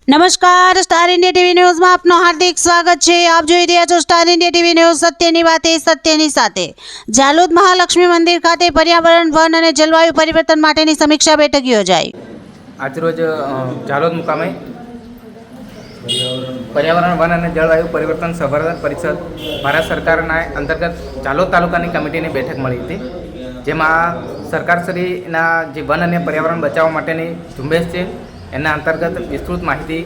નમસ્કાર, star India TV ન્યૂઝમાં આપનું હાર્દિક સ્વાગત છે। આપ જોઈ રહ્યા છો સ્ટાર ઇન્ડિયા ટીવી ન્યૂઝ, સત્યની વાતે સત્યની સાથે। જાલોદ મહાલક્ષ્મી મંદિર ખાતે પર્યાવરણ, વન અને જલવાયુ પરિવર્તન માટેની સમીક્ષા બેઠક યોજાઈ। આજરોજ જાલોદ મુકામે પર્યાવરણ, વન અને જળવાયુ પરિવર્તન સંવર્ધન પરિષદ ભારત સરકારના અંતર્ગત જાલોદ તાલુકાની કમિટીની બેઠક મળી હતી, જેમાં સરકારશ્રીના જે વન અને પર્યાવરણ બચાવવા માટેની ઝુંબેશ છે એના અંતર્ગત વિસ્તૃત માહિતી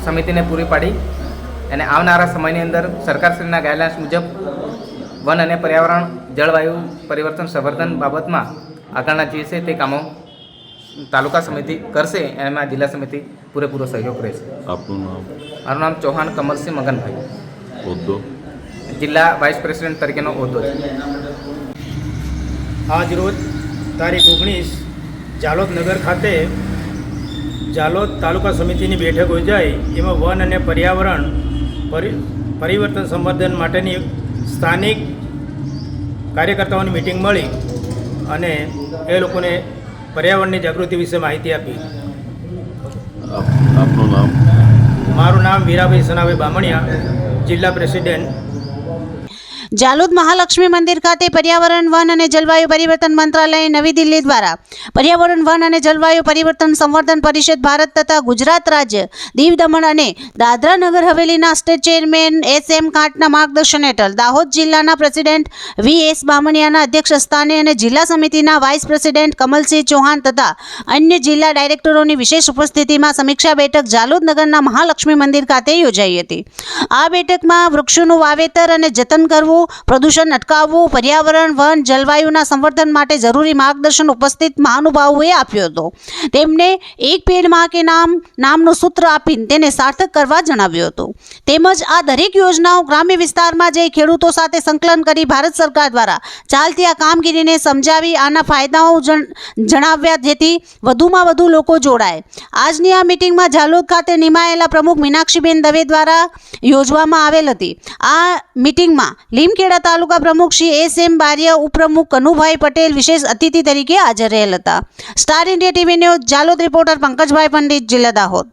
સમિતિને પૂરી પાડી અને આવનારા સમયની અંદર સરકારશ્રીના ગાઈડલાઇન્સ મુજબ વન અને પર્યાવરણ, જળવાયુ પરિવર્તન સંવર્ધન બાબતમાં આગળના જે છે તે કામો તાલુકા સમિતિ કરશે, એમાં જિલ્લા સમિતિ પૂરેપૂરો સહયોગ રહેશે। આપનું નામ? મારું નામ ચૌહાણ કમરસિંહ મગનભાઈ, હોદ્દો? જિલ્લા વાઇસ પ્રેસિડેન્ટ તરીકેનો હોદ્દો છે। આજ રોજ તારીખ 19 જાલોદ નગર ખાતે જાલોદ તાલુકા સમિતિની બેઠક યોજાઈ। એમાં વન અને પર્યાવરણ પરિવર્તન સંવર્ધન માટેની સ્થાનિક કાર્યકર્તાઓની મિટિંગ મળી અને એ લોકોને પર્યાવરણની જાગૃતિ વિશે માહિતી આપી। આપનું નામ? મારું નામ વીરાભાઈ સનાભાઈ બામણિયા, જિલ્લા પ્રેસિડેન્ટ। જાલોદ મહાલક્ષ્મી મંદિર ખાતે પર્યાવરણ, વન અને જલવાયુ પરિવર્તન મંત્રાલય નવી દિલ્હી દ્વારા પર્યાવરણ, વન અને જલવાયુ પરિવર્તન સંવર્ધન પરિષદ ભારત તથા ગુજરાત રાજ્ય, દીવ દમણ અને Dadra Nagar હવેલીના state chairman SM કાંટના માર્ગદર્શન હેઠળ દાહોદ જિલ્લાના પ્રેસિડેન્ટ VS બામણિયાના અધ્યક્ષ સ્થાને અને જિલ્લા સમિતિના વાઇસ પ્રેસિડેન્ટ કમલસિંહ ચૌહાણ તથા અન્ય જિલ્લા ડાયરેક્ટરોની વિશેષ ઉપસ્થિતિમાં સમીક્ષા બેઠક જાલોદ નગરના મહાલક્ષ્મી મંદિર ખાતે યોજાઈ હતી। આ બેઠકમાં વૃક્ષોનું વાવેતર અને જતન કરવું, પ્રદૂષણ અટકાવવું, પર્યાવરણ, વન, જલવાયુના સંવર્ધન માટે જરૂરી માર્ગદર્શન ઉપસ્થિત મહાનુભાવોએ આપ્યો હતો। તેમને એક પેડ માં કે નામનું સૂત્ર આપીને તેને સાર્થક કરવા જણાવ્યું હતું। તેમજ આ દરેક યોજનાઓ ગ્રામ્ય વિસ્તારમાં જઈ ખેડૂતો સાથે સંકલન કરી ભારત સરકાર દ્વારા ચાલતી આ કામગીરીને સમજાવી આના ફાયદાઓ જણાવ્યા, જેથી વધુમાં વધુ લોકો જોડાય। આજની આ મિટિંગમાં જાલોદ ખાતે નિમાયેલા પ્રમુખ મીનાક્ષીબેન દવે દ્વારા યોજવામાં આવેલ હતી। આ મિટિંગમાં લીમખેડા તાલુકા પ્રમુખ શ્રી SM બારિયા, ઉપપ્રમુખ કનુભાઈ પટેલ વિશેષ અતિથિ તરીકે હાજર રહેલ હતા। Star India TV news Jhalod reporter Pankajbhai Pandit, જિલ્લા દાહોદ।